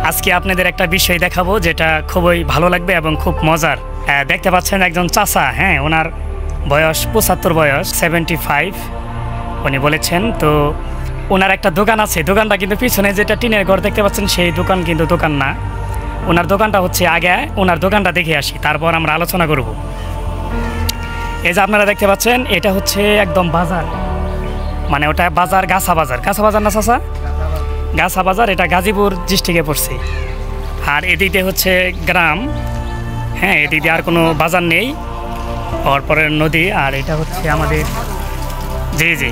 আজকে আপনাদের একটা বিষয় দেখাবো যেটা খুবই ভালো লাগবে এবং খুব মজার। দেখতে পাচ্ছেন একজন চাচা, হ্যাঁ, ওনার বয়স 75 বয়স, 75 উনি বলেছেন। তো ওনার একটা দোকান আছে, দোকানটা কিন্তু পিছনে যেটা টিনের ঘর দেখতে পাচ্ছেন সেই দোকান কিন্তু দোকান না, ওনার দোকানটা হচ্ছে আগে ওনার দোকানটা দেখে আসি, তারপর আমরা আলোচনা করব। এই যে আপনারা দেখতে পাচ্ছেন এটা হচ্ছে একদম বাজার, মানে ওটা বাজার, গাছা বাজার, গাছা বাজার না চাচা? গাছা বাজার, এটা গাজীপুর ডিস্ট্রিক্টে পড়ছে। আর এদিকে হচ্ছে গ্রাম, হ্যাঁ, এদিকে আর কোনো বাজার নেই, পরের নদী। আর এটা হচ্ছে আমাদের জি জি।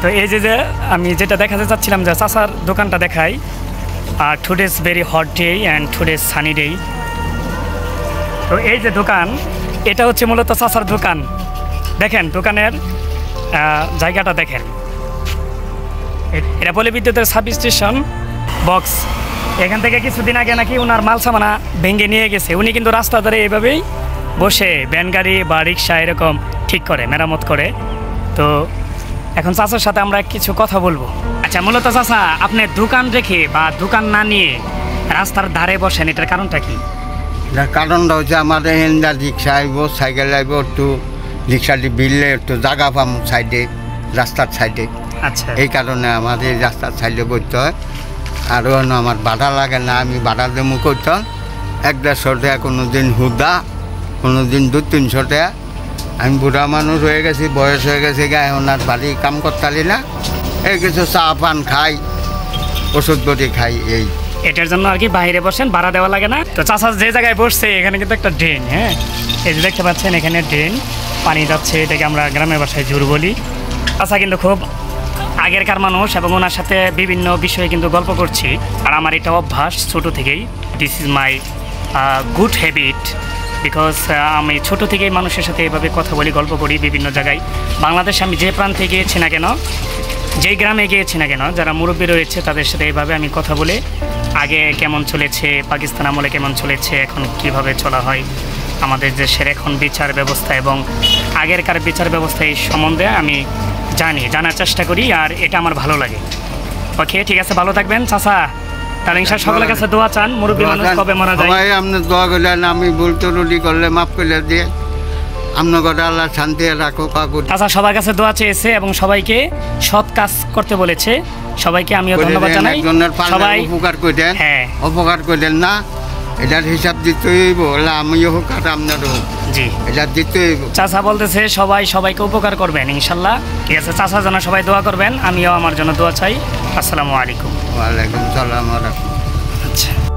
তো এই যে আমি যেটা দেখাতে চাচ্ছিলাম যে চাচার দোকানটা দেখাই। আর today's very hot day and today's sunny day. তো এই যে দোকান, এটা হচ্ছে মূলত চাচার দোকান। দেখেন দোকানের জায়গাটা দেখেন, এটা বলে বিদ্যুতের সাব স্টেশন বক্স। এখান থেকে কিছুদিন আগে নাকি ওনার মাল সামানা ভেঙে নিয়ে গেছে। উনি কিন্তু রাস্তা ধরে এভাবেই বসে ভ্যান গাড়ি বা রিক্সা এরকম ঠিক করে, মেরামত করে। তো এখন চাচার সাথে আমরা কিছু কথা বলবো। আচ্ছা, মূলত চাচা আপনি দোকান রেখে বা দোকান না নিয়ে রাস্তার ধারে বসেন, এটার কারণটা কি? কারণটা হচ্ছে আমাদের হেন্দা রিক্সা আইব, সাইকেল আইব, একটু রিক্সাটি বিললে একটু জায়গা পাম সাইডে, রাস্তার সাইডে। আচ্ছা, এই কারণে আমাদের রাস্তার সাইডে বসতে হয়। আরও আমার ভাড়া লাগে না, আমি ভাড়া দেবো করতাম 100-150 টাকা, কোনো দিন হুদা, কোনো দিন 200-300 টাকা। আমি বুড়া মানুষ হয়ে গেছি, বয়স হয়ে গেছে, গায়ে ওনার বাড়ি কাম করতালি না, এই কিছু চা পান খাই, ওষুধ বটি খাই। এই এটার জন্য আর কি বাইরে বসেন, ভাড়া দেওয়া লাগে না। তো চাচা যে জায়গায় বসছে এখানে কিন্তু একটা ড্রেন, হ্যাঁ, এই যে দেখতে পাচ্ছেন এখানে ড্রেন, পানি যাচ্ছে, এটাকে আমরা গ্রামের ভাষায় জুর বলি। চাচা কিন্তু খুব আগেরকার মানুষ এবং ওনার সাথে বিভিন্ন বিষয়ে কিন্তু গল্প করছি। আর আমার এটা অভ্যাস ছোটো থেকেই, this is my good habit, because আমি ছোটো থেকেই মানুষের সাথে এভাবে কথা বলি, গল্প করি বিভিন্ন জায়গায়। বাংলাদেশে আমি যে প্রান্তে গিয়েছি না কেন, যেই গ্রামে গিয়েছি না কেন, যারা মুরব্বী রয়েছে তাদের সাথে এইভাবে আমি কথা বলে আগে কেমন চলেছে, পাকিস্তান আমলে কেমন চলেছে, এখন কিভাবে চলা হয়, আমাদের দেশের এখন বিচার ব্যবস্থা এবং আগেরকার বিচার ব্যবস্থা, এই সম্বন্ধে আমি জানার চেষ্টা করি। আর এটা আমার ভালো লাগে। ওকে, ঠিক আছে, ভালো থাকবেন চাচা। তাহলে ইনশাআল্লাহ সকলের কাছে দোয়া চান, মুরব্বী মানুষ কবে মারা যায়। সবাই আপনি দোয়া করলেন, আমি বলতে রুটি করলে মাফ করে দিয়ে আপনার কথা আল্লাহ শান্তি রাখো। চাচা সবার কাছে দোয়া চেয়েছে এবং সবাইকে সৎ কাজ করতে বলেছে। সবাইকে আমিও ধন্যবাদ জানাই। সবাই উপকার করে দেন, হ্যাঁ, অপকার করে দেন না, এটার হিসাব দিতে হইব। আমিও হোক আর আপনারও, জি, এটা দিতে হইব। চাচা বলতেছে সবাইকে উপকার করবেন ইনশাল্লাহ। ঠিক আছে চাচা, যেন সবাই দোয়া করবেন, আমিও আমার জন্য দোয়া চাই। আসসালামু আলাইকুম। ওয়ালাইকুম সালাম। আচ্ছা।